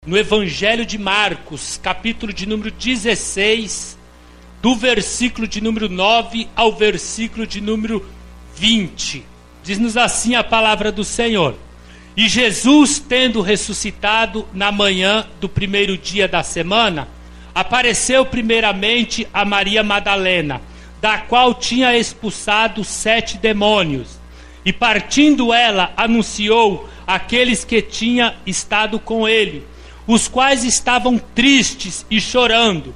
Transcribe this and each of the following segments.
no Evangelho de Marcos, capítulo de número 16, do versículo de número 9 ao versículo de número 20. Diz-nos assim a palavra do Senhor: E Jesus, tendo ressuscitado na manhã do primeiro dia da semana, apareceu primeiramente a Maria Madalena, da qual tinha expulsado 7 demônios. E partindo ela, anunciou àqueles que tinham estado com ele, os quais estavam tristes e chorando.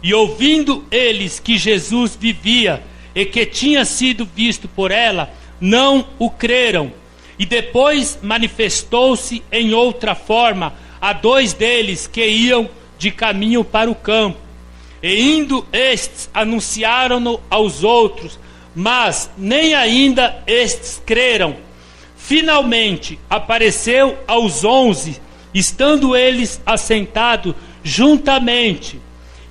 E ouvindo eles que Jesus vivia e que tinha sido visto por ela, não o creram. E depois manifestou-se em outra forma a 2 deles que iam de caminho para o campo. E indo estes, anunciaram-no aos outros, mas nem ainda estes creram. Finalmente apareceu aos 11, estando eles assentados juntamente,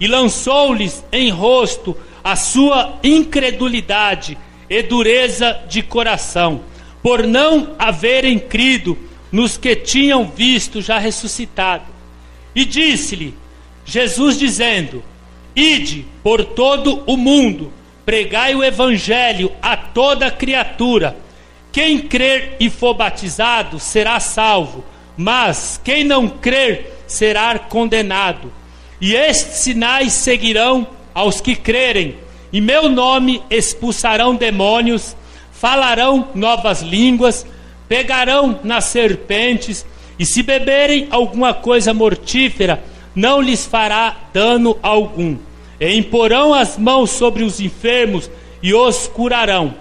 e lançou-lhes em rosto a sua incredulidade e dureza de coração, por não haverem crido nos que tinham visto já ressuscitado. E disse-lhe Jesus, dizendo: Ide por todo o mundo, pregai o evangelho a toda criatura. Quem crer e for batizado será salvo, mas quem não crer será condenado. E estes sinais seguirão aos que crerem: em meu nome expulsarão demônios, falarão novas línguas, pegarão nas serpentes, e se beberem alguma coisa mortífera, não lhes fará dano algum. E imporão as mãos sobre os enfermos e os curarão.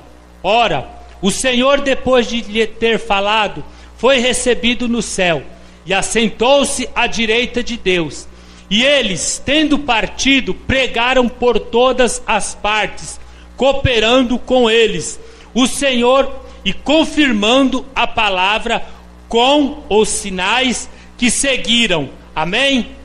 Ora, o Senhor, depois de lhe ter falado, foi recebido no céu, e assentou-se à direita de Deus. E eles, tendo partido, pregaram por todas as partes, cooperando com eles o Senhor e confirmando a palavra com os sinais que seguiram. Amém?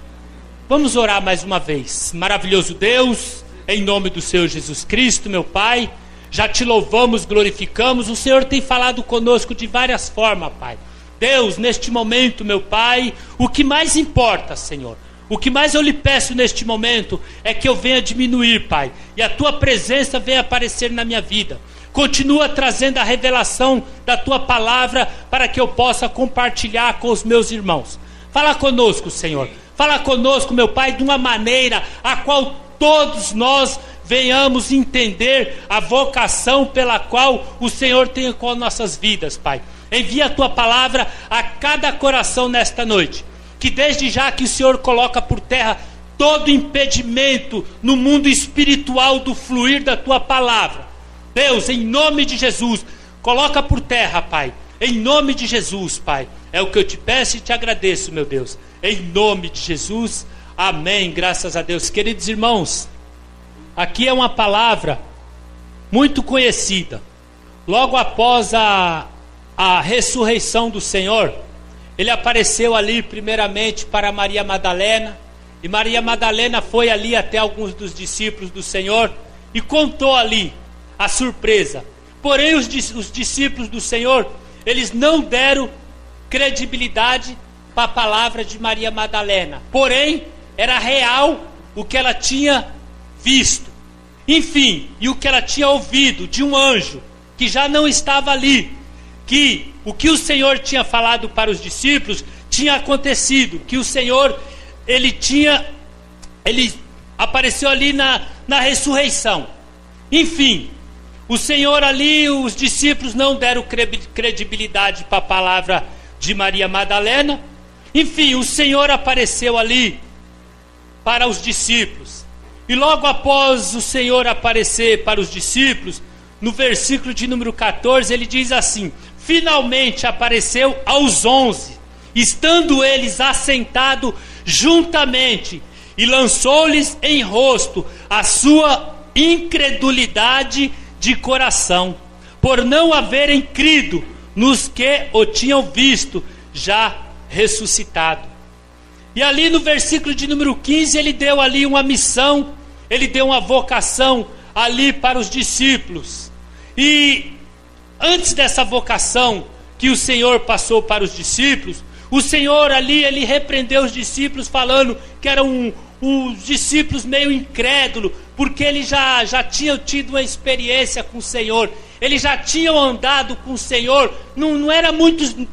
Vamos orar mais uma vez. Maravilhoso Deus, em nome do Senhor Jesus Cristo, meu Pai, já te louvamos, glorificamos. O Senhor tem falado conosco de várias formas, Pai. Deus, neste momento, meu Pai, o que mais importa, Senhor, o que mais eu lhe peço neste momento é que eu venha diminuir, Pai, e a Tua presença venha aparecer na minha vida. Continua trazendo a revelação da Tua palavra para que eu possa compartilhar com os meus irmãos. Fala conosco, Senhor. Fala conosco, meu Pai, de uma maneira a qual todos nós venhamos entender a vocação pela qual o Senhor tem com as nossas vidas, Pai. Envia a Tua palavra a cada coração nesta noite. Que desde já que o Senhor coloca por terra todo impedimento no mundo espiritual do fluir da Tua palavra. Deus, em nome de Jesus, coloca por terra, Pai. Em nome de Jesus, Pai. É o que eu te peço e te agradeço, meu Deus. Em nome de Jesus, amém, graças a Deus. Queridos irmãos, aqui é uma palavra muito conhecida. Logo após a ressurreição do Senhor, ele apareceu ali primeiramente para Maria Madalena, e Maria Madalena foi ali até alguns dos discípulos do Senhor e contou ali a surpresa. Porém os discípulos do Senhor, eles não deram credibilidade para a palavra de Maria Madalena. Porém, era real o que ela tinha visto. Enfim, e o que ela tinha ouvido de um anjo que já não estava ali. Que o que o Senhor tinha falado para os discípulos tinha acontecido. Que o Senhor, ele apareceu ali na ressurreição. Enfim, o Senhor ali, os discípulos não deram credibilidade para a palavra de Maria Madalena. Enfim, o Senhor apareceu ali para os discípulos. E logo após o Senhor aparecer para os discípulos, no versículo de número 14, ele diz assim: finalmente apareceu aos 11, estando eles assentados juntamente, e lançou-lhes em rosto a sua incredulidade de coração, por não haverem crido nos que o tinham visto já ressuscitado. E ali no versículo de número 15, ele deu ali uma missão, ele deu uma vocação ali para os discípulos. E antes dessa vocação que o Senhor passou para os discípulos, O Senhor ali, ele repreendeu os discípulos, falando que eram os discípulos meio incrédulos, porque eles já tinham tido uma experiência com o Senhor, eles já tinham andado com o Senhor, não era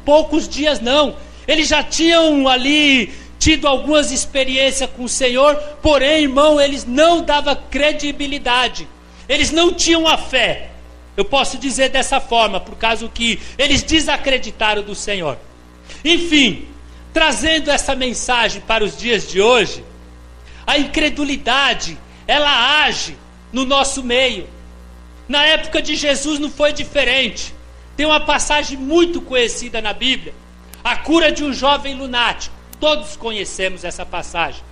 poucos dias não, eles já tinham ali tido algumas experiências com o Senhor, porém, irmão, eles não davam credibilidade, eles não tinham a fé, eu posso dizer dessa forma, por causa que eles desacreditaram do Senhor. Enfim, trazendo essa mensagem para os dias de hoje, a incredulidade, ela age no nosso meio. Na época de Jesus não foi diferente. Tem uma passagem muito conhecida na Bíblia, a cura de um jovem lunático. Todos conhecemos essa passagem.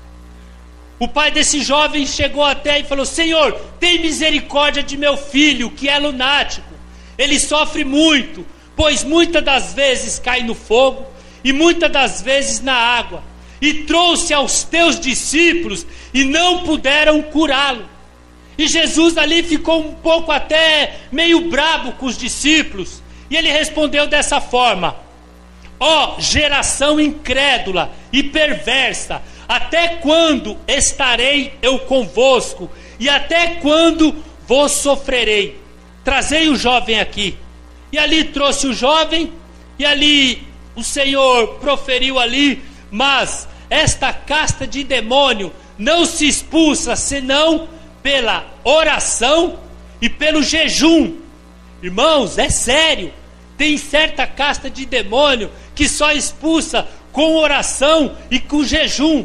O pai desse jovem chegou até e falou: Senhor, tem misericórdia de meu filho, que é lunático. Ele sofre muito, pois muitas das vezes cai no fogo e muitas das vezes na água. E trouxe aos teus discípulos e não puderam curá-lo. E Jesus ali ficou um pouco até meio brabo com os discípulos. E ele respondeu dessa forma: ó geração incrédula e perversa, até quando estarei eu convosco? E até quando vos sofrerei? Trazei o jovem aqui. E ali trouxe o jovem, e ali o Senhor proferiu ali: mas esta casta de demônio não se expulsa senão pela oração e pelo jejum. Irmãos, é sério. Tem certa casta de demônio que só expulsa com oração e com jejum.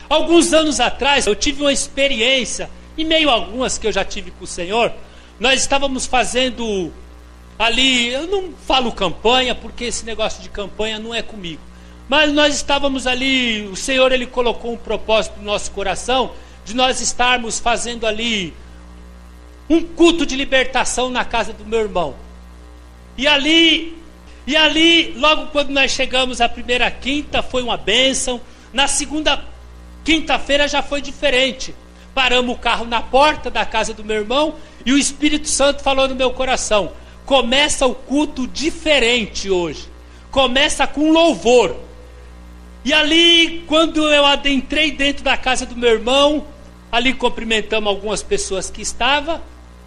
Alguns anos atrás eu tive uma experiência, em meio a algumas que eu já tive com o Senhor. Nós estávamos fazendo ali, eu não falo campanha, porque esse negócio de campanha não é comigo. Mas nós estávamos ali, o Senhor ele colocou um propósito no nosso coração, de nós estarmos fazendo ali um culto de libertação na casa do meu irmão. E ali, logo quando nós chegamos a primeira quinta, foi uma bênção. Na segunda quinta-feira já foi diferente. Paramos o carro na porta da casa do meu irmão e o Espírito Santo falou no meu coração: começa o culto diferente hoje, começa com louvor. E ali, quando eu adentrei dentro da casa do meu irmão, ali cumprimentamos algumas pessoas que estavam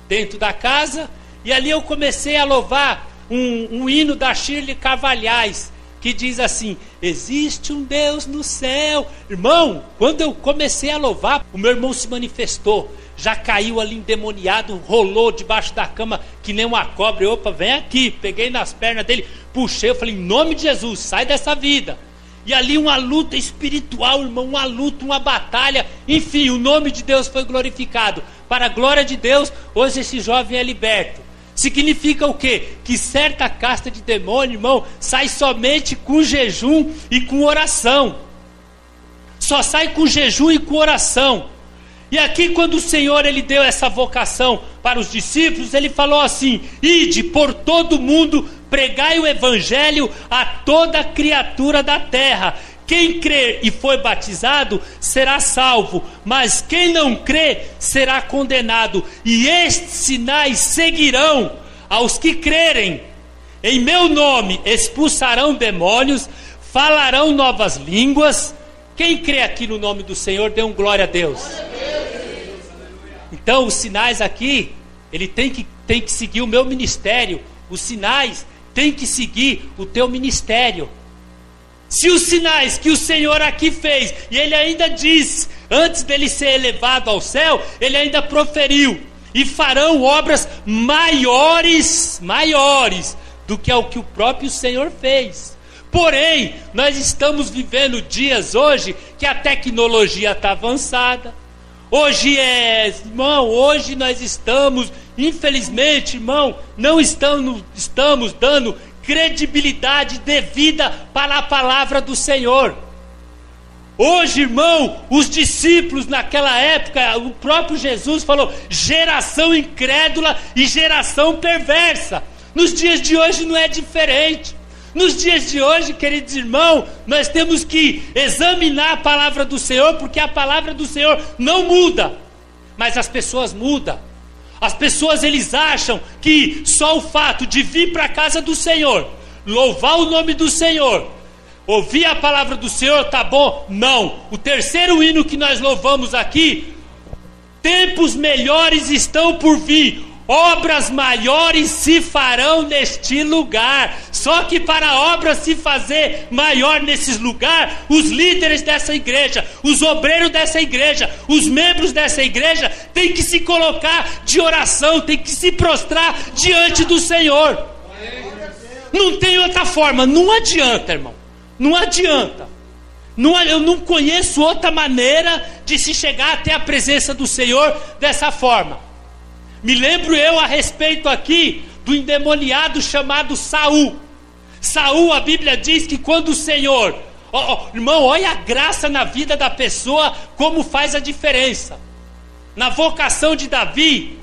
dentro da casa, e ali eu comecei a louvar um hino da Shirley Carvalhais, que diz assim: existe um Deus no céu. Irmão, quando eu comecei a louvar, o meu irmão se manifestou, já caiu ali endemoniado, rolou debaixo da cama que nem uma cobra. Eu, opa, vem aqui, peguei nas pernas dele, puxei, eu falei: em nome de Jesus, sai dessa vida. E ali uma luta espiritual, irmão, uma luta, uma batalha, enfim, o nome de Deus foi glorificado. Para a glória de Deus, hoje esse jovem é liberto. Significa o quê? Que certa casta de demônio, irmão, sai somente com jejum e com oração. Só sai com jejum e com oração. E aqui, quando o Senhor ele deu essa vocação para os discípulos, ele falou assim: ide por todo mundo, pregai o evangelho a toda criatura da terra. Quem crer e foi batizado será salvo, mas quem não crer será condenado. E estes sinais seguirão aos que crerem. Em meu nome expulsarão demônios, falarão novas línguas. Quem crê aqui no nome do Senhor, dê um glória a Deus. Então os sinais aqui, ele tem que seguir o meu ministério. Os sinais têm que seguir o teu ministério. Se os sinais que o Senhor aqui fez, e ele ainda diz, antes dele ser elevado ao céu, ele ainda proferiu: e farão obras maiores do que o que o próprio Senhor fez. Porém, nós estamos vivendo dias hoje que a tecnologia está avançada. Hoje nós estamos, infelizmente, irmão, não estamos dando credibilidade devida para a palavra do Senhor. Hoje, irmão, os discípulos naquela época, o próprio Jesus falou: geração incrédula e geração perversa. Nos dias de hoje não é diferente. Nos dias de hoje, queridos irmãos, nós temos que examinar a palavra do Senhor, porque a palavra do Senhor não muda, mas as pessoas mudam. As pessoas, eles acham que só o fato de vir para a casa do Senhor, louvar o nome do Senhor, Ouvir a palavra do Senhor, tá bom? Não. O terceiro hino que nós louvamos aqui: tempos melhores estão por vir, obras maiores se farão neste lugar. Só que para a obra se fazer maior nesses lugares, os líderes dessa igreja, os obreiros dessa igreja, os membros dessa igreja têm que se colocar de oração, têm que se prostrar diante do Senhor. Não tem outra forma, não adianta, irmão. Não adianta. Eu não conheço outra maneira de se chegar até a presença do Senhor dessa forma. Me lembro eu a respeito aqui do endemoniado chamado Saul. Saul, a Bíblia diz que quando o Senhor... irmão, olha a graça na vida da pessoa, como faz a diferença. Na vocação de Davi,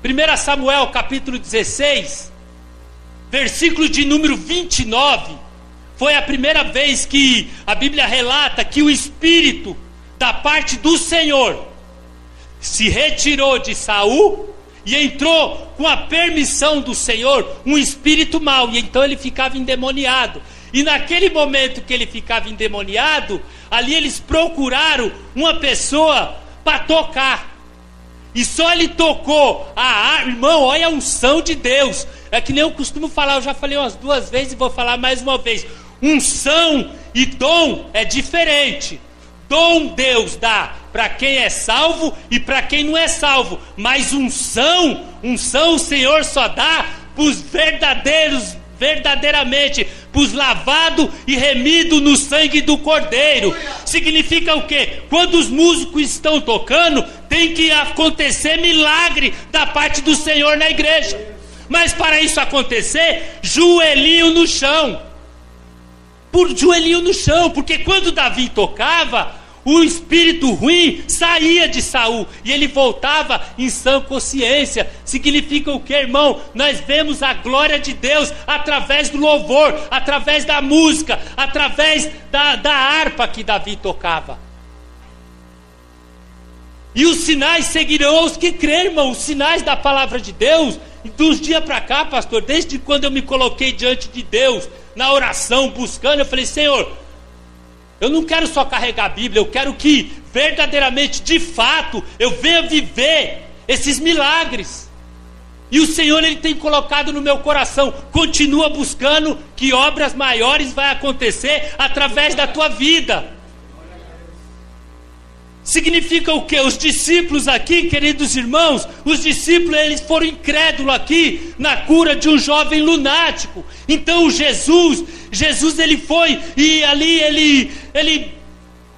1 Samuel capítulo 16, versículo de número 29... foi a primeira vez que a Bíblia relata que o Espírito da parte do Senhor se retirou de Saul e entrou com a permissão do Senhor um espírito mau, e então ele ficava endemoniado. E naquele momento que ele ficava endemoniado, ali eles procuraram uma pessoa para tocar. E só ele tocou a harpa, irmão, olha a unção de Deus. É que nem eu costumo falar, eu já falei umas 2 vezes e vou falar mais uma vez. Unção e dom é diferente. Dom Deus dá para quem é salvo e para quem não é salvo. Mas unção o Senhor só dá para os verdadeiramente, para os lavados e remidos no sangue do Cordeiro. Significa o quê? Quando os músicos estão tocando, tem que acontecer milagre da parte do Senhor na igreja. Mas para isso acontecer, joelhinho no chão. Por joelhinho no chão, porque quando Davi tocava, o espírito ruim saía de Saul e ele voltava em sã consciência. Significa o que, irmão? Nós vemos a glória de Deus através do louvor, através da música, através da harpa que Davi tocava. E os sinais seguirão os que crerem, irmão. Os sinais da palavra de Deus. E dos dias para cá, pastor, desde quando eu me coloquei diante de Deus, na oração, buscando, eu falei: Senhor, eu não quero só carregar a Bíblia, eu quero que verdadeiramente, de fato, eu venha viver esses milagres. E o Senhor, Ele tem colocado no meu coração: continua buscando, que obras maiores vai acontecer através da tua vida. Significa o que? Os discípulos aqui, queridos irmãos, os discípulos, eles foram incrédulos aqui na cura de um jovem lunático. Então Jesus ele foi e ali ele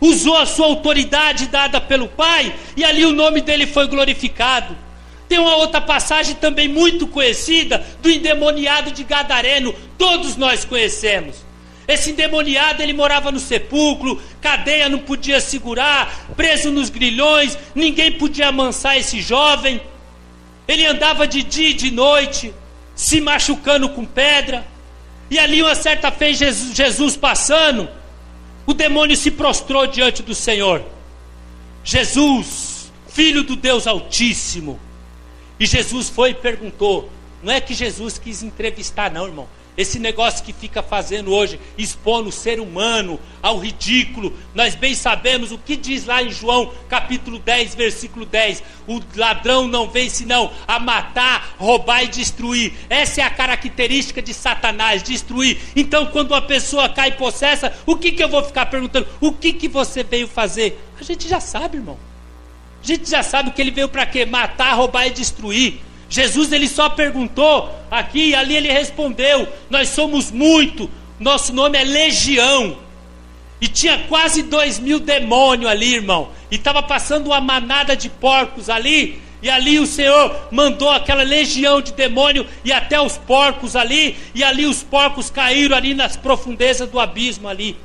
usou a sua autoridade dada pelo Pai, e ali o nome dele foi glorificado. Tem uma outra passagem também muito conhecida do endemoniado de Gadareno, todos nós conhecemos. Esse endemoniado, ele morava no sepulcro, cadeia não podia segurar, preso nos grilhões, ninguém podia amansar esse jovem. Ele andava de dia e de noite, se machucando com pedra. E ali uma certa vez Jesus passando, o demônio se prostrou diante do Senhor. Jesus, Filho do Deus Altíssimo. E Jesus foi e perguntou. Não é que Jesus quis entrevistar não, irmão. Esse negócio que fica fazendo hoje, expondo o ser humano ao ridículo. Nós bem sabemos o que diz lá em João capítulo 10, versículo 10. O ladrão não vem senão a matar, roubar e destruir. Essa é a característica de Satanás, destruir. Então quando uma pessoa cai possessa, o que eu vou ficar perguntando? O que você veio fazer? A gente já sabe, irmão. A gente já sabe que ele veio para quê? Matar, roubar e destruir. Jesus, ele só perguntou aqui e ali ele respondeu: nós somos muito, nosso nome é Legião. E tinha quase 2.000 demônios ali, irmão. E estava passando uma manada de porcos ali. E ali o Senhor mandou aquela legião de demônio e até os porcos ali. E ali os porcos caíram ali nas profundezas do abismo ali.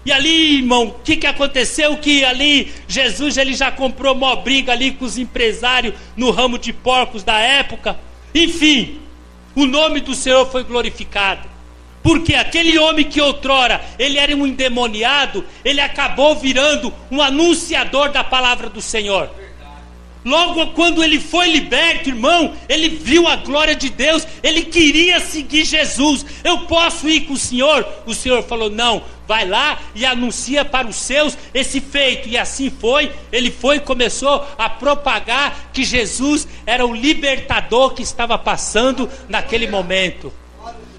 E ali, irmão, o que aconteceu? Que ali Jesus, ele já comprou uma briga ali com os empresários no ramo de porcos da época. Enfim, o nome do Senhor foi glorificado. Porque aquele homem que outrora ele era um endemoniado, ele acabou virando um anunciador da palavra do Senhor. Logo quando ele foi liberto, irmão, ele viu a glória de Deus, ele queria seguir Jesus. Eu posso ir com o Senhor? O Senhor falou: não, vai lá e anuncia para os seus esse feito. E assim foi, ele foi e começou a propagar que Jesus era o libertador que estava passando naquele momento.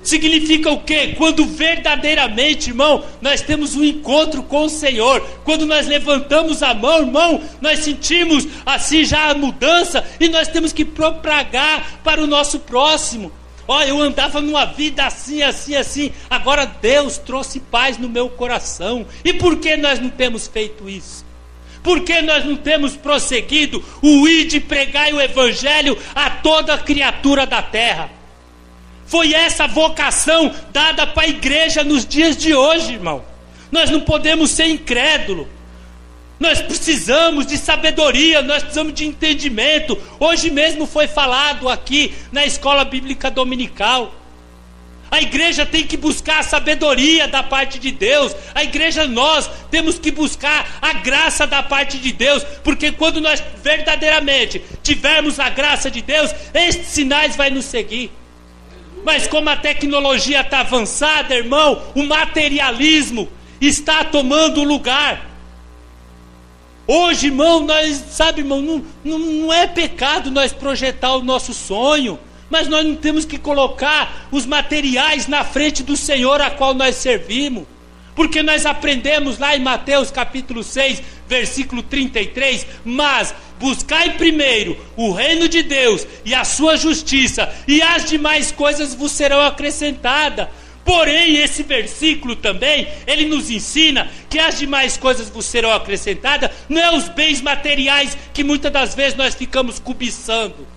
Significa o quê? Quando verdadeiramente, irmão, nós temos um encontro com o Senhor, quando nós levantamos a mão, irmão, nós sentimos assim já a mudança, e nós temos que propagar para o nosso próximo. Eu andava numa vida assim, agora Deus trouxe paz no meu coração. E por que nós não temos feito isso? Por que nós não temos prosseguido o ir de pregar o evangelho a toda criatura da terra? Foi essa vocação dada para a igreja nos dias de hoje, irmão. Nós não podemos ser incrédulos. Nós precisamos de sabedoria, nós precisamos de entendimento. Hoje mesmo foi falado aqui na escola bíblica dominical. A igreja tem que buscar a sabedoria da parte de Deus. A igreja, nós temos que buscar a graça da parte de Deus. Porque quando nós verdadeiramente tivermos a graça de Deus, estes sinais vão nos seguir. Mas como a tecnologia está avançada, irmão, o materialismo está tomando lugar. Hoje, irmão, não é pecado nós projetar o nosso sonho, mas nós não temos que colocar os materiais na frente do Senhor a qual nós servimos. Porque nós aprendemos lá em Mateus capítulo 6, versículo 33, mas buscai primeiro o reino de Deus e a sua justiça, e as demais coisas vos serão acrescentadas. Porém, esse versículo também, ele nos ensina que as demais coisas vos serão acrescentadas, não é os bens materiais que muitas das vezes nós ficamos cobiçando.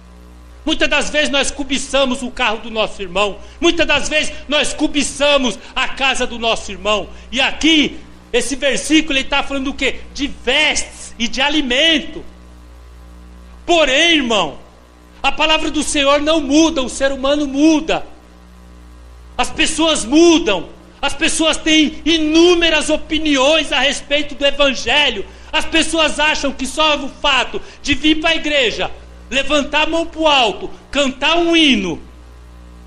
Muitas das vezes nós cobiçamos o carro do nosso irmão. Muitas das vezes nós cobiçamos a casa do nosso irmão. E aqui, esse versículo, ele está falando do quê? De vestes e de alimento. Porém, irmão, a palavra do Senhor não muda, o ser humano muda. As pessoas mudam. As pessoas têm inúmeras opiniões a respeito do evangelho. As pessoas acham que só o fato de vir para a igreja, levantar a mão para o alto, cantar um hino,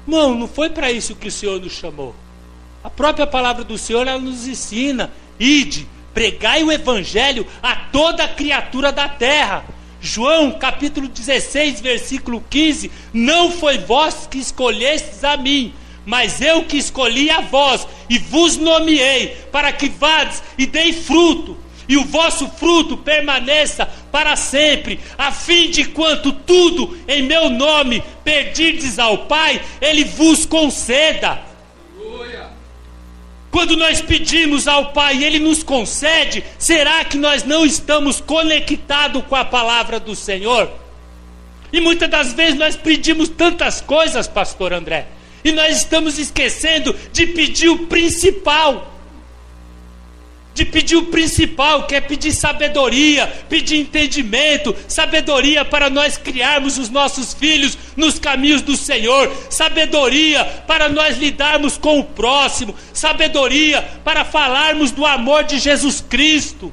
não foi para isso que o Senhor nos chamou. A própria palavra do Senhor, ela nos ensina: ide, pregai o evangelho a toda criatura da terra. João capítulo 16, versículo 15: não foi vós que escolhestes a mim, mas eu que escolhi a vós, e vos nomeei, para que vades e dei fruto, e o vosso fruto permaneça para sempre, a fim de quanto tudo em meu nome pedirdes ao Pai, Ele vos conceda. Aleluia. Quando nós pedimos ao Pai e Ele nos concede, será que nós não estamos conectados com a palavra do Senhor? E muitas das vezes nós pedimos tantas coisas, pastor André, e nós estamos esquecendo de pedir o principal. Que é pedir sabedoria, pedir entendimento, sabedoria para nós criarmos os nossos filhos nos caminhos do Senhor, sabedoria para nós lidarmos com o próximo, sabedoria para falarmos do amor de Jesus Cristo.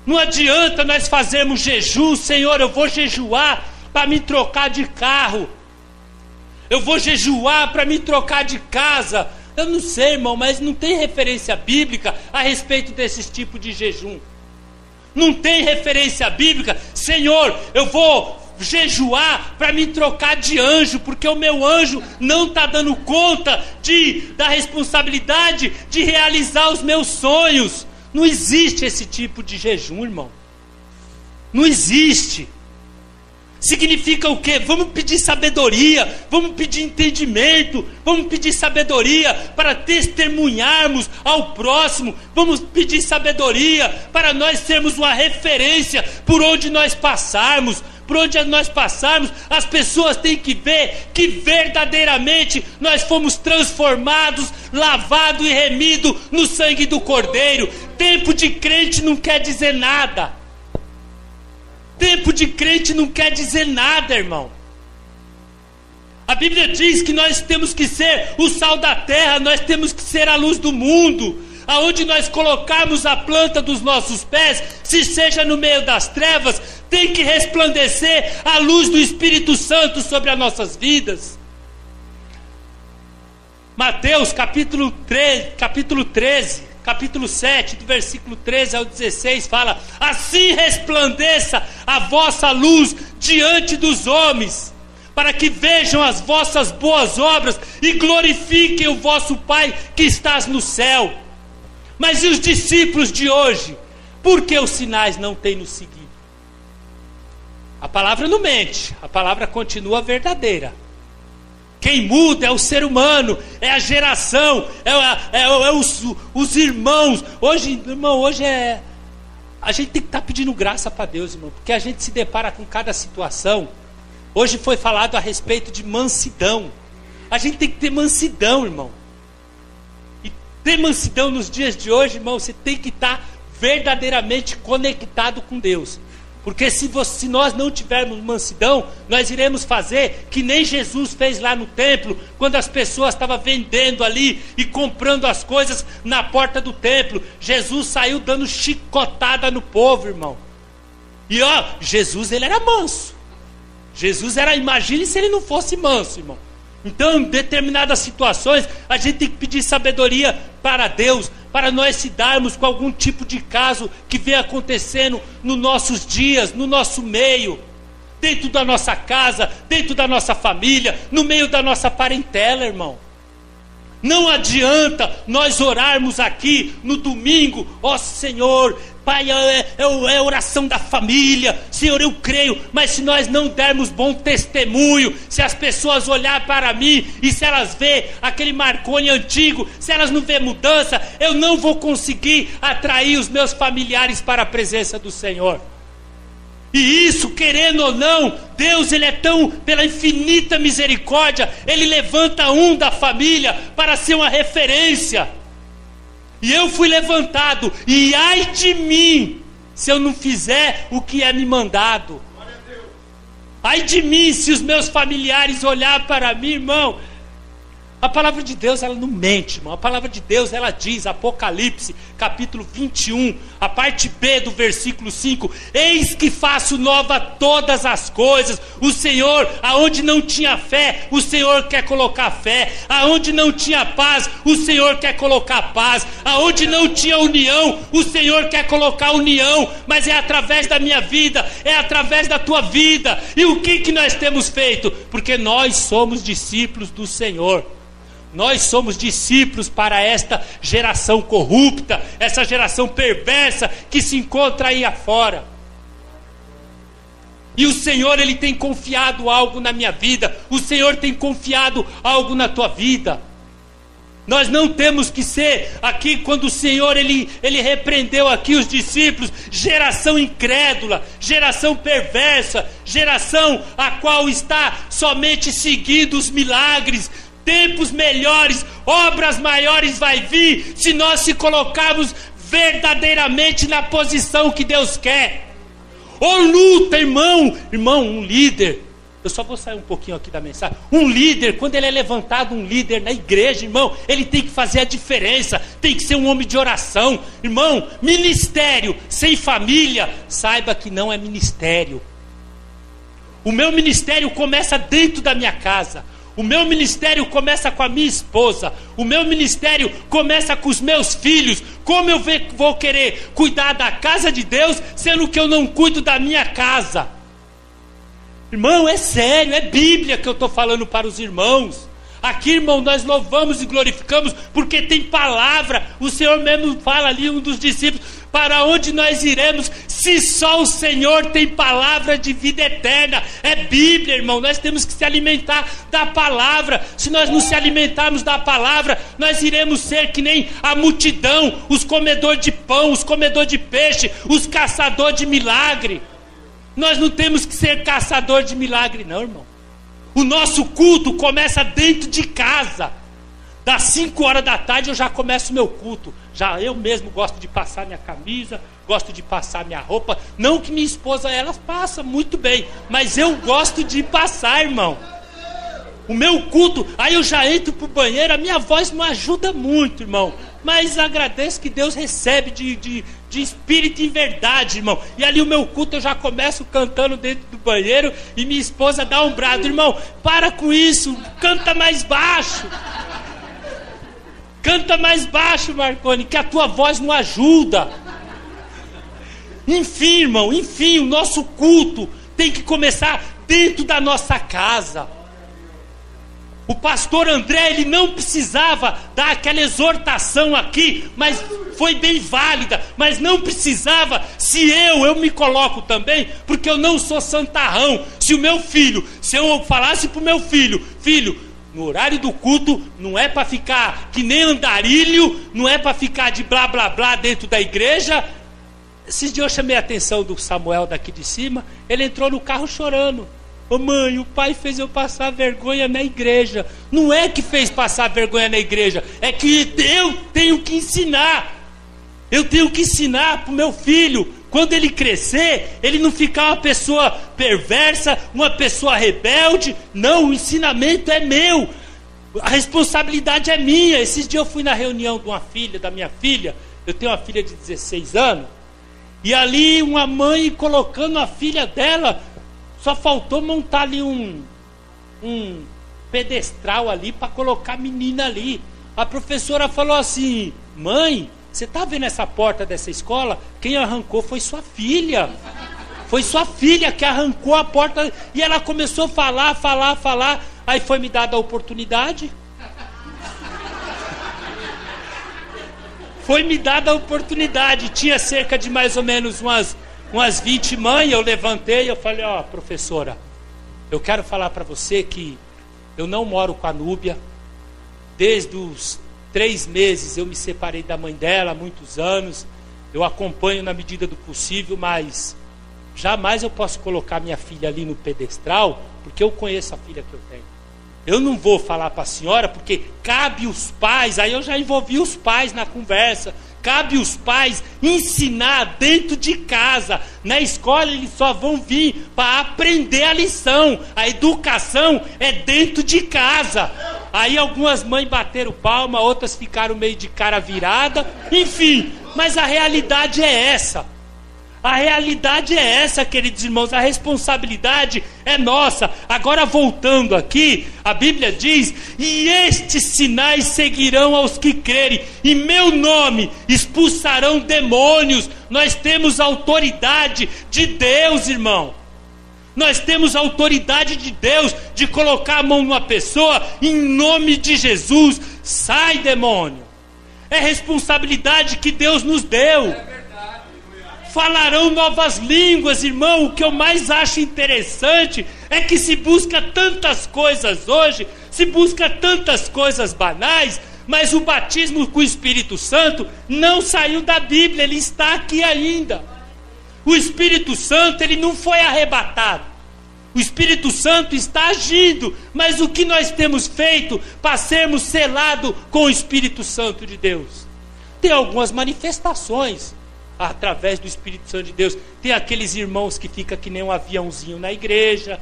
Não adianta nós fazermos jejum: Senhor, eu vou jejuar para me trocar de carro, eu vou jejuar para me trocar de casa. Eu não sei, irmão, mas não tem referência bíblica a respeito desse tipo de jejum. Não tem referência bíblica: Senhor, eu vou jejuar para me trocar de anjo, porque o meu anjo não está dando conta da responsabilidade de realizar os meus sonhos. Não existe esse tipo de jejum, irmão. Não existe. Significa o quê? Vamos pedir sabedoria, vamos pedir entendimento, vamos pedir sabedoria para testemunharmos ao próximo, vamos pedir sabedoria para nós sermos uma referência por onde nós passarmos. Por onde nós passarmos, as pessoas têm que ver que verdadeiramente nós fomos transformados, lavados e remidos no sangue do Cordeiro. Tempo de crente não quer dizer nada. Tempo de crente não quer dizer nada, irmão. A Bíblia diz que nós temos que ser o sal da terra, nós temos que ser a luz do mundo. Aonde nós colocarmos a planta dos nossos pés, se seja no meio das trevas, tem que resplandecer a luz do Espírito Santo sobre as nossas vidas. Mateus capítulo 13, capítulo 7, do versículo 13 ao 16, fala: assim resplandeça a vossa luz diante dos homens, para que vejam as vossas boas obras e glorifiquem o vosso Pai que estás no céu. Mas e os discípulos de hoje? Por que os sinais não têm nos seguido? A palavra não mente, a palavra continua verdadeira. Quem muda é o ser humano, é a geração, os irmãos. Hoje, irmão, a gente tem que estar pedindo graça para Deus, irmão, porque a gente se depara com cada situação. Hoje foi falado a respeito de mansidão. A gente tem que ter mansidão, irmão. E ter mansidão nos dias de hoje, irmão, você tem que estar verdadeiramente conectado com Deus. Porque se nós não tivermos mansidão, nós iremos fazer que nem Jesus fez lá no templo, quando as pessoas estavam vendendo ali e comprando as coisas na porta do templo. Jesus saiu dando chicotada no povo, irmão. E Jesus, ele era manso. Jesus era, imagine se ele não fosse manso, irmão. Então, em determinadas situações, a gente tem que pedir sabedoria para Deus, para nós se darmos com algum tipo de caso que vem acontecendo nos nossos dias, no nosso meio, dentro da nossa casa, dentro da nossa família, no meio da nossa parentela, irmão. Não adianta nós orarmos aqui no domingo: ó Senhor, Pai, é a oração da família, Senhor, eu creio. Mas se nós não dermos bom testemunho, se as pessoas olharem para mim e se elas verem aquele Marconi antigo, se elas não verem mudança, eu não vou conseguir atrair os meus familiares para a presença do Senhor. E isso, querendo ou não, Deus, ele é tão, pela infinita misericórdia, ele levanta um da família para ser uma referência. E eu fui levantado, e ai de mim, se eu não fizer o que é me mandado. Ai de mim, se os meus familiares olharem para mim, irmão. A palavra de Deus, ela não mente, irmão. A palavra de Deus, ela diz, Apocalipse, capítulo 21, a parte B do versículo 5: eis que faço nova todas as coisas. O Senhor, aonde não tinha fé, o Senhor quer colocar fé. Aonde não tinha paz, o Senhor quer colocar paz. Aonde não tinha união, o Senhor quer colocar união. Mas é através da minha vida, é através da tua vida. E o que nós temos feito? Porque nós somos discípulos do Senhor. Nós somos discípulos para esta geração corrupta, essa geração perversa que se encontra aí afora. E o Senhor, ele tem confiado algo na minha vida. O Senhor tem confiado algo na tua vida. Nós não temos que ser aqui, quando o Senhor ele repreendeu aqui os discípulos, geração incrédula, geração perversa, geração a qual está somente seguindo os milagres. Tempos melhores, obras maiores vai vir, se nós se colocarmos verdadeiramente na posição que Deus quer. Ô luta, irmão, um líder, eu só vou sair um pouquinho aqui da mensagem. Um líder, quando ele é levantado, um líder na igreja, irmão, ele tem que fazer a diferença, tem que ser um homem de oração. Irmão, ministério sem família, saiba que não é ministério. O meu ministério começa dentro da minha casa. O meu ministério começa com a minha esposa. O meu ministério começa com os meus filhos. Como eu vou querer cuidar da casa de Deus, sendo que eu não cuido da minha casa? Irmão, é sério, é Bíblia que eu estou falando para os irmãos. Aqui, irmão, nós louvamos e glorificamos porque tem palavra. O Senhor mesmo fala ali, um dos discípulos: para onde nós iremos se só o Senhor tem palavra de vida eterna? É Bíblia, irmão. Nós temos que se alimentar da palavra. Se nós não se alimentarmos da palavra, nós iremos ser que nem a multidão, os comedores de pão, os comedores de peixe, os caçadores de milagre. Nós não temos que ser caçador de milagre, não, irmão. O nosso culto começa dentro de casa. Das 5 horas da tarde eu já começo o meu culto. Já eu mesmo gosto de passar minha camisa, gosto de passar minha roupa. Não que minha esposa, ela passa muito bem, mas eu gosto de passar, irmão. O meu culto, aí eu já entro pro banheiro. A minha voz não ajuda muito, irmão, mas agradeço que Deus recebe de espírito e verdade, irmão. E ali o meu culto eu já começo cantando dentro do banheiro. E minha esposa dá um brado: irmão, para com isso, canta mais baixo. Canta mais baixo, Marconi, que a tua voz não ajuda. Enfim, irmão, o nosso culto tem que começar dentro da nossa casa. O pastor André, ele não precisava dar aquela exortação aqui, mas foi bem válida, mas não precisava. Se eu me coloco também, porque eu não sou santarrão. Se eu falasse pro meu filho, no horário do culto, não é para ficar que nem andarilho, não é para ficar de blá blá blá dentro da igreja. Esses dias eu chamei a atenção do Samuel daqui de cima, ele entrou no carro chorando. Ô mãe, o pai fez eu passar vergonha na igreja. Não é que fez passar vergonha na igreja, é que eu tenho que ensinar. Eu tenho que ensinar para o meu filho, quando ele crescer, ele não ficar uma pessoa perversa, uma pessoa rebelde. Não, o ensinamento é meu, a responsabilidade é minha. Esses dias eu fui na reunião da minha filha. Eu tenho uma filha de 16 anos, e ali uma mãe colocando a filha dela. Só faltou montar ali um pedestral ali para colocar a menina ali. A professora falou assim: mãe, você está vendo essa porta dessa escola? Quem arrancou foi sua filha. Foi sua filha que arrancou a porta. E ela começou a falar. Aí foi me dada a oportunidade. Foi me dada a oportunidade. Tinha cerca de mais ou menos umas 20 mães. Eu levantei, eu falei: ó, professora, eu quero falar para você que eu não moro com a Núbia. Desde os 3 meses eu me separei da mãe dela, há muitos anos. Eu acompanho na medida do possível, mas jamais eu posso colocar minha filha ali no pedestral, porque eu conheço a filha que eu tenho. Eu não vou falar para a senhora, porque cabe os pais, aí eu já envolvi os pais na conversa. Cabe os pais ensinar dentro de casa. Na escola eles só vão vir para aprender a lição. A educação é dentro de casa. Aí algumas mães bateram palma, outras ficaram meio de cara virada. Enfim, mas a realidade é essa. A realidade é essa, queridos irmãos. A responsabilidade é nossa. Agora voltando aqui, a Bíblia diz: e estes sinais seguirão aos que crerem, em meu nome expulsarão demônios. Nós temos autoridade de Deus, irmão. Nós temos autoridade de Deus de colocar a mão numa pessoa, em nome de Jesus, sai demônio. É responsabilidade que Deus nos deu. Falarão novas línguas, irmão. O que eu mais acho interessante é que se busca tantas coisas hoje, se busca tantas coisas banais, mas o batismo com o Espírito Santo não saiu da Bíblia, ele está aqui ainda. O Espírito Santo, ele não foi arrebatado. O Espírito Santo está agindo, mas o que nós temos feito para sermos selados com o Espírito Santo de Deus? Tem algumas manifestações através do Espírito Santo de Deus. Tem aqueles irmãos que ficam que nem um aviãozinho na igreja,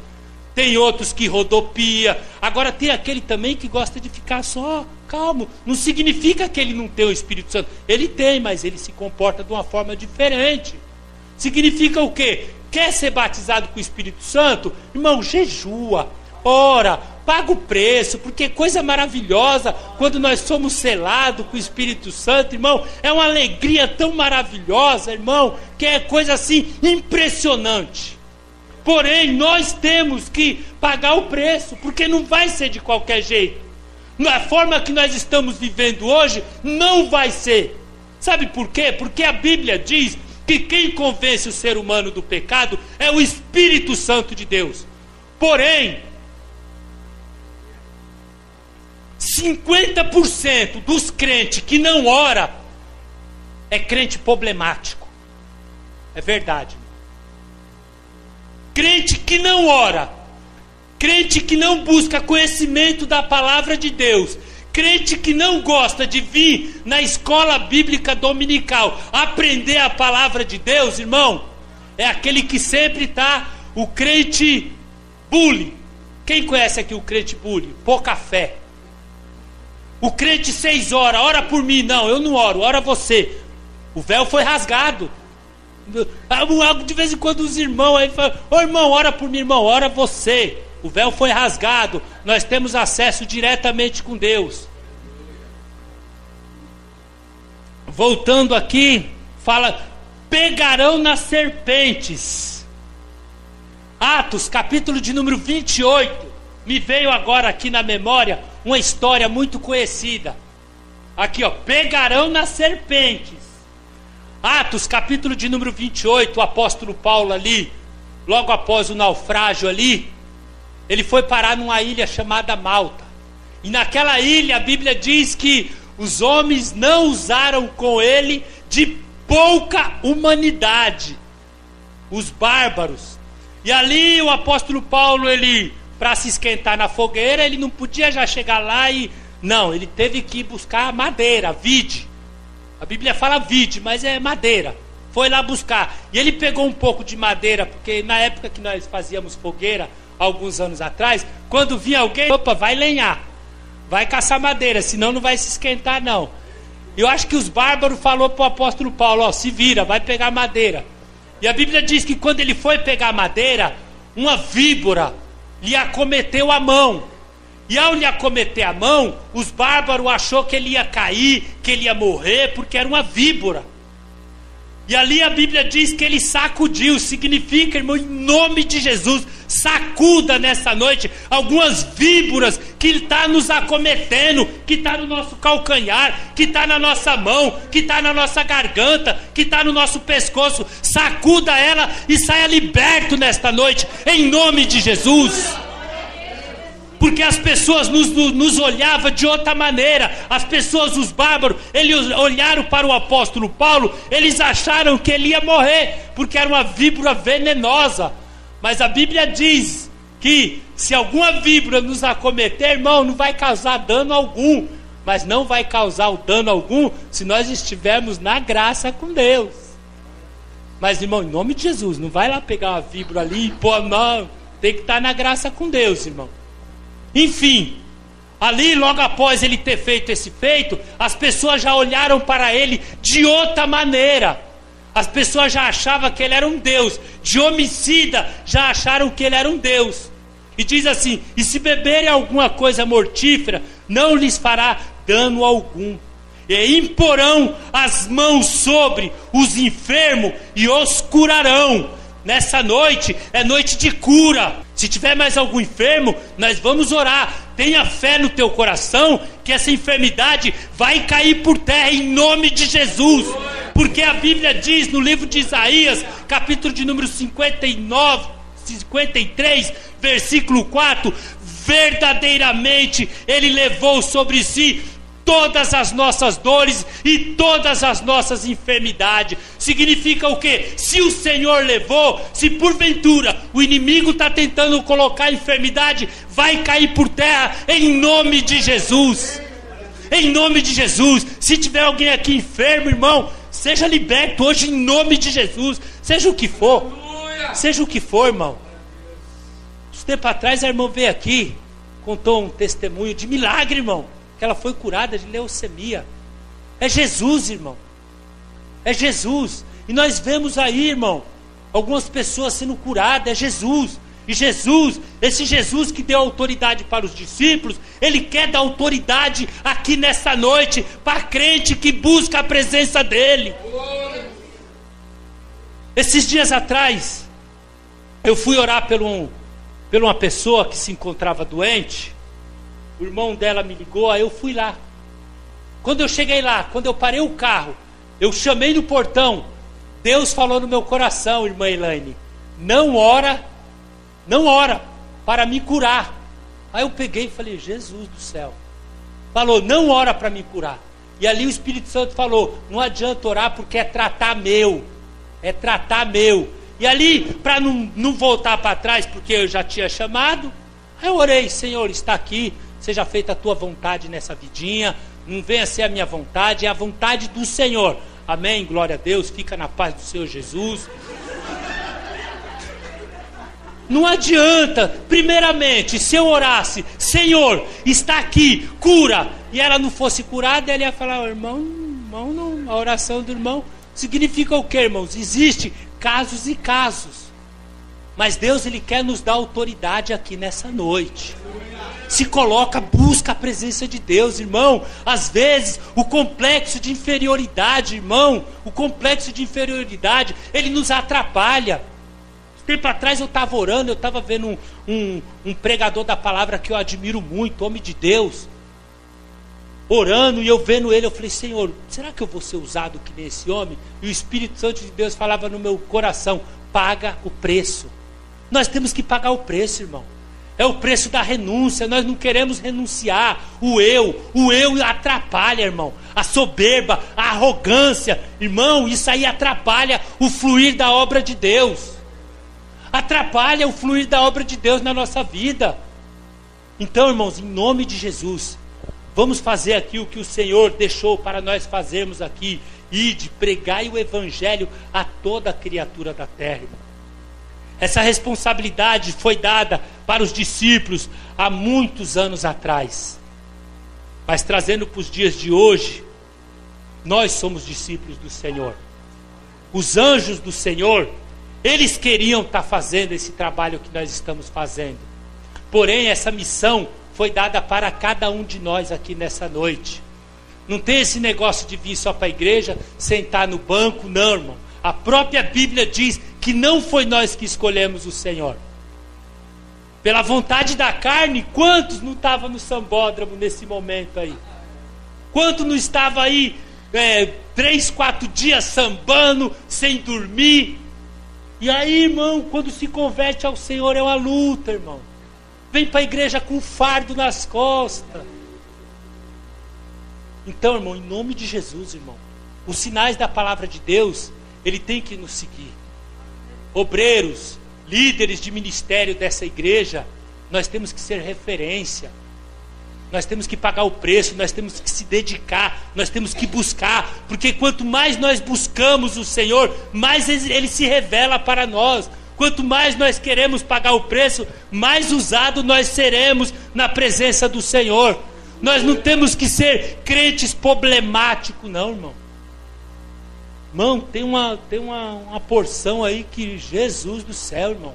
tem outros que rodopia. Agora tem aquele também que gosta de ficar só calmo. Não significa que ele não tem o Espírito Santo. Ele tem, mas ele se comporta de uma forma diferente. Significa o quê? Quer ser batizado com o Espírito Santo? Irmão, jejua, ora, paga o preço, porque coisa maravilhosa quando nós somos selados com o Espírito Santo, irmão. É uma alegria tão maravilhosa, irmão, que é coisa assim impressionante. Porém, nós temos que pagar o preço, porque não vai ser de qualquer jeito. Na forma que nós estamos vivendo hoje, não vai ser. Sabe por quê? Porque a Bíblia diz que quem convence o ser humano do pecado é o Espírito Santo de Deus. Porém, 50% dos crentes que não ora é crente problemático. É verdade. Crente que não ora, crente que não busca conhecimento da palavra de Deus, crente que não gosta de vir na escola bíblica dominical aprender a palavra de Deus, irmão, é aquele que sempre está o crente bully. Quem conhece aqui o crente bully? Pouca fé. O crente 6 horas, ora por mim. Não, eu não oro, ora você. O véu foi rasgado. De vez em quando os irmãos aí falam: ô irmão, ora por mim. Irmão, ora você. O véu foi rasgado. Nós temos acesso diretamente com Deus. voltando aqui, fala: pegarão nas serpentes. Atos, capítulo de número 28. Me veio agora aqui na memória uma história muito conhecida. Aqui, ó, pegarão nas serpentes. Atos, capítulo de número 28, o apóstolo Paulo ali, logo após o naufrágio ali, ele foi parar numa ilha chamada Malta. E naquela ilha a Bíblia diz que os homens não usaram com ele de pouca humanidade, os bárbaros. E ali o apóstolo Paulo, ele, para se esquentar na fogueira, ele não podia já chegar lá e... Não, ele teve que buscar madeira, vide. A Bíblia fala vide, mas é madeira. Foi lá buscar. E ele pegou um pouco de madeira, porque na época que nós fazíamos fogueira, alguns anos atrás, quando vinha alguém, opa, vai lenhar, vai caçar madeira, senão não vai se esquentar não. Eu acho que os bárbaros falou para o apóstolo Paulo, ó, se vira, vai pegar madeira. E a Bíblia diz que quando ele foi pegar madeira, uma víbora lhe acometeu a mão. E ao lhe acometer a mão, os bárbaros achou que ele ia cair, que ele ia morrer, porque era uma víbora. E ali a Bíblia diz que ele sacudiu. Significa, irmão, em nome de Jesus, sacuda nessa noite algumas víboras que está nos acometendo, que está no nosso calcanhar, que está na nossa mão, que está na nossa garganta, que está no nosso pescoço. Sacuda ela e saia liberto nesta noite, em nome de Jesus. Porque as pessoas nos olhavam de outra maneira. As pessoas, os bárbaros, eles olharam para o apóstolo Paulo, eles acharam que ele ia morrer, porque era uma víbora venenosa. Mas a Bíblia diz que se alguma víbora nos acometer, irmão, não vai causar dano algum. Mas não vai causar o dano algum se nós estivermos na graça com Deus. Mas, irmão, em nome de Jesus, não vai lá pegar uma víbora ali e pôr, não. Tem que estar na graça com Deus, irmão. Enfim, ali logo após ele ter feito esse feito, as pessoas já olharam para ele de outra maneira. As pessoas já achavam que ele era um Deus. De homicida, já acharam que ele era um Deus. E diz assim: e se beberem alguma coisa mortífera, não lhes fará dano algum. E imporão as mãos sobre os enfermos e os curarão. Nessa noite é noite de cura. Se tiver mais algum enfermo, nós vamos orar. Tenha fé no teu coração que essa enfermidade vai cair por terra em nome de Jesus. Porque a Bíblia diz no livro de Isaías, capítulo de número 53, versículo 4: verdadeiramente Ele levou sobre si todas as nossas dores e todas as nossas enfermidades. Significa o quê? Se o Senhor levou, se porventura o inimigo está tentando colocar a enfermidade, vai cair por terra em nome de Jesus. Em nome de Jesus. Se tiver alguém aqui enfermo, irmão, seja liberto hoje em nome de Jesus. Seja o que for. Seja o que for, irmão. Um tempo atrás a irmã veio aqui, contou um testemunho de milagre, irmão. Que ela foi curada de leucemia. É Jesus, irmão. É Jesus. E nós vemos aí, irmão, algumas pessoas sendo curadas. É Jesus. E Jesus, esse Jesus que deu autoridade para os discípulos, Ele quer dar autoridade aqui nessa noite para crente que busca a presença dEle. Esses dias atrás, eu fui orar por uma pessoa que se encontrava doente. O irmão dela me ligou, aí eu fui lá. Quando eu cheguei lá, quando eu parei o carro, eu chamei no portão. Deus falou no meu coração, irmã Elaine: não ora para me curar. Aí eu peguei e falei: Jesus do céu. Falou: não ora para me curar. E ali o Espírito Santo falou: não adianta orar porque é tratar meu. É tratar meu. E ali, para não voltar para trás, porque eu já tinha chamado, aí eu orei: Senhor, está aqui. Seja feita a tua vontade nessa vidinha. Não venha ser a minha vontade, é a vontade do Senhor. Amém, glória a Deus. Fica na paz do Senhor Jesus. Não adianta, primeiramente, se eu orasse: Senhor, está aqui, cura, e ela não fosse curada, ela ia falar: irmão, não, a oração do irmão significa o que, irmãos? Existe casos e casos. Mas Deus, Ele quer nos dar autoridade aqui nessa noite. Se coloca, busca a presença de Deus, irmão. Às vezes, o complexo de inferioridade, irmão, o complexo de inferioridade, ele nos atrapalha. Tempo atrás eu estava orando, eu estava vendo um pregador da palavra que eu admiro muito, homem de Deus, orando, e eu vendo ele, eu falei: Senhor, será que eu vou ser usado que nem esse homem? E o Espírito Santo de Deus falava no meu coração: paga o preço. Nós temos que pagar o preço, irmão. É o preço da renúncia. Nós não queremos renunciar. O eu atrapalha, irmão. A soberba, a arrogância, irmão, isso aí atrapalha o fluir da obra de Deus. Atrapalha o fluir da obra de Deus na nossa vida. Então, irmãos, em nome de Jesus, vamos fazer aqui o que o Senhor deixou para nós fazermos aqui: ide, pregai o evangelho a toda criatura da terra, irmão. Essa responsabilidade foi dada para os discípulos há muitos anos atrás. Mas trazendo para os dias de hoje, nós somos discípulos do Senhor. Os anjos do Senhor, eles queriam estar fazendo esse trabalho que nós estamos fazendo. Porém, essa missão foi dada para cada um de nós aqui nessa noite. Não tem esse negócio de vir só para a igreja, sentar no banco, não, irmão. A própria Bíblia diz que não foi nós que escolhemos o Senhor. Pela vontade da carne, quantos não estavam no sambódromo nesse momento aí? Quantos não estavam aí 3, 4 dias sambando, sem dormir? E aí, irmão, quando se converte ao Senhor é uma luta, irmão. Vem para a igreja com um fardo nas costas. Então, irmão, em nome de Jesus, irmão, os sinais da palavra de Deus, Ele tem que nos seguir. Obreiros, líderes de ministério dessa igreja, nós temos que ser referência. Nós temos que pagar o preço, nós temos que se dedicar, nós temos que buscar, porque quanto mais nós buscamos o Senhor, mais Ele se revela para nós. Quanto mais nós queremos pagar o preço, mais usado nós seremos na presença do Senhor. Nós não temos que ser crentes problemáticos, não, irmão. Irmão, tem uma porção aí que Jesus do céu, irmão.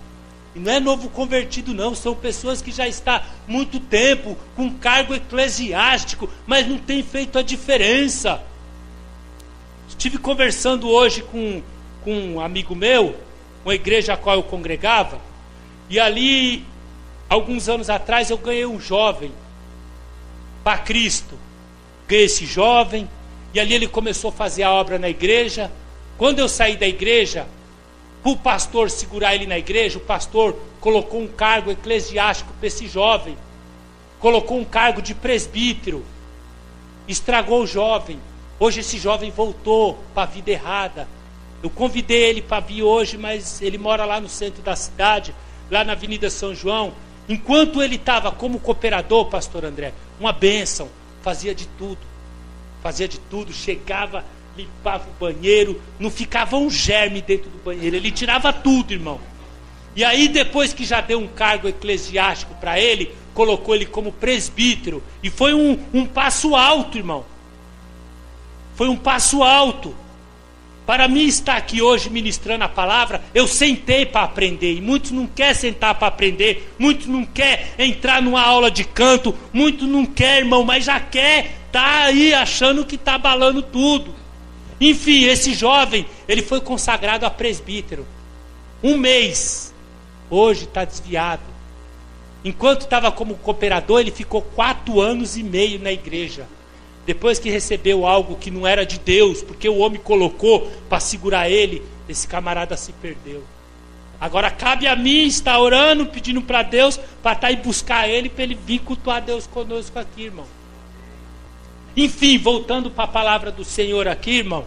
E não é novo convertido não, são pessoas que já estão há muito tempo com cargo eclesiástico, mas não tem feito a diferença. Estive conversando hoje com um amigo meu, uma igreja a qual eu congregava, e ali, alguns anos atrás, eu ganhei um jovem para Cristo. Ganhei esse jovem, e ali ele começou a fazer a obra na igreja. Quando eu saí da igreja, para o pastor segurar ele na igreja, o pastor colocou um cargo eclesiástico para esse jovem, colocou um cargo de presbítero, estragou o jovem. Hoje esse jovem voltou para a vida errada. Eu convidei ele para vir hoje, mas ele mora lá no centro da cidade, lá na Avenida São João. Enquanto ele estava como cooperador, pastor André, uma bênção, fazia de tudo, chegava, limpava o banheiro, não ficava um germe dentro do banheiro, ele tirava tudo, irmão. E aí depois que já deu um cargo eclesiástico para ele, colocou ele como presbítero, e foi um passo alto, irmão. Foi um passo alto. Para mim estar aqui hoje ministrando a palavra, eu sentei para aprender, e muitos não querem sentar para aprender, muitos não querem entrar numa aula de canto, muitos não querem, irmão, mas já quer, tá aí achando que está abalando tudo. Enfim, esse jovem, ele foi consagrado a presbítero, 1 mês, hoje está desviado. Enquanto estava como cooperador, ele ficou 4 anos e meio na igreja. Depois que recebeu algo que não era de Deus, porque o homem colocou para segurar ele, esse camarada se perdeu. Agora cabe a mim estar orando, pedindo para Deus, para estar aí buscar ele, para ele vir cultuar Deus conosco aqui, irmão. Enfim, voltando para a palavra do Senhor aqui, irmão.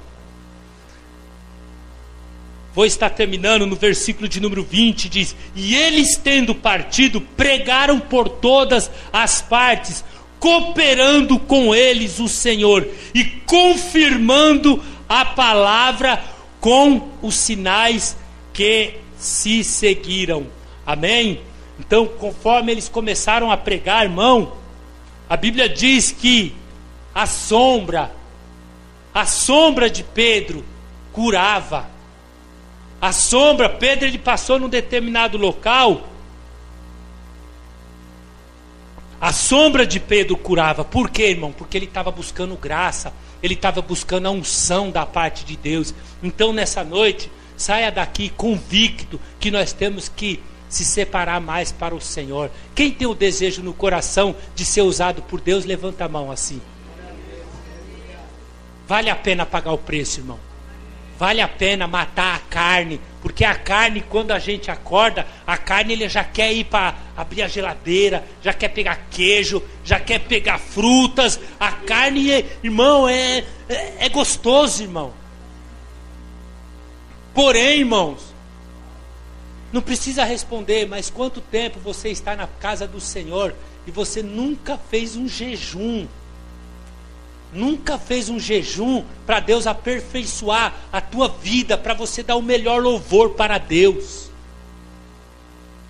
Vou estar terminando no versículo de número 20, diz: e eles tendo partido, pregaram por todas as partes, cooperando com eles o Senhor e confirmando a palavra com os sinais que se seguiram. Amém? Então, conforme eles começaram a pregar, irmão, a Bíblia diz que a sombra de Pedro curava. A sombra, Pedro, ele passou num determinado local. A sombra de Pedro curava. Por quê, irmão? Porque ele estava buscando graça. Ele estava buscando a unção da parte de Deus. Então nessa noite, saia daqui convicto que nós temos que se separar mais para o Senhor. Quem tem o desejo no coração de ser usado por Deus, levanta a mão assim. Vale a pena pagar o preço, irmão. Vale a pena matar a carne. Porque a carne, quando a gente acorda, a carne ele já quer ir para abrir a geladeira, já quer pegar queijo, já quer pegar frutas. A carne, irmão, é gostoso, irmão. Porém, irmãos, não precisa responder, mas quanto tempo você está na casa do Senhor e você nunca fez um jejum? Nunca fez um jejum para Deus aperfeiçoar a tua vida, para você dar o melhor louvor para Deus.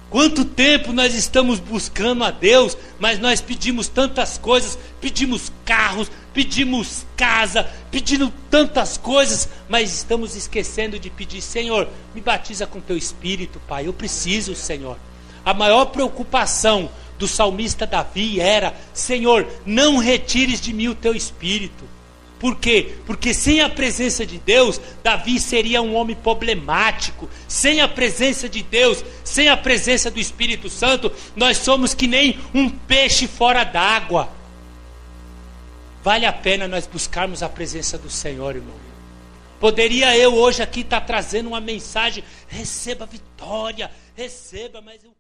Quanto tempo nós estamos buscando a Deus, mas nós pedimos tantas coisas, pedimos carros, pedimos casa, pedindo tantas coisas, mas estamos esquecendo de pedir: Senhor, me batiza com teu Espírito, Pai, eu preciso, Senhor. A maior preocupação do salmista Davi era: Senhor, não retires de mim o teu Espírito. Por quê? Porque sem a presença de Deus, Davi seria um homem problemático. Sem a presença de Deus, sem a presença do Espírito Santo, nós somos que nem um peixe fora d'água. Vale a pena nós buscarmos a presença do Senhor, irmão. Poderia eu hoje aqui estar trazendo uma mensagem: receba vitória, receba, mas eu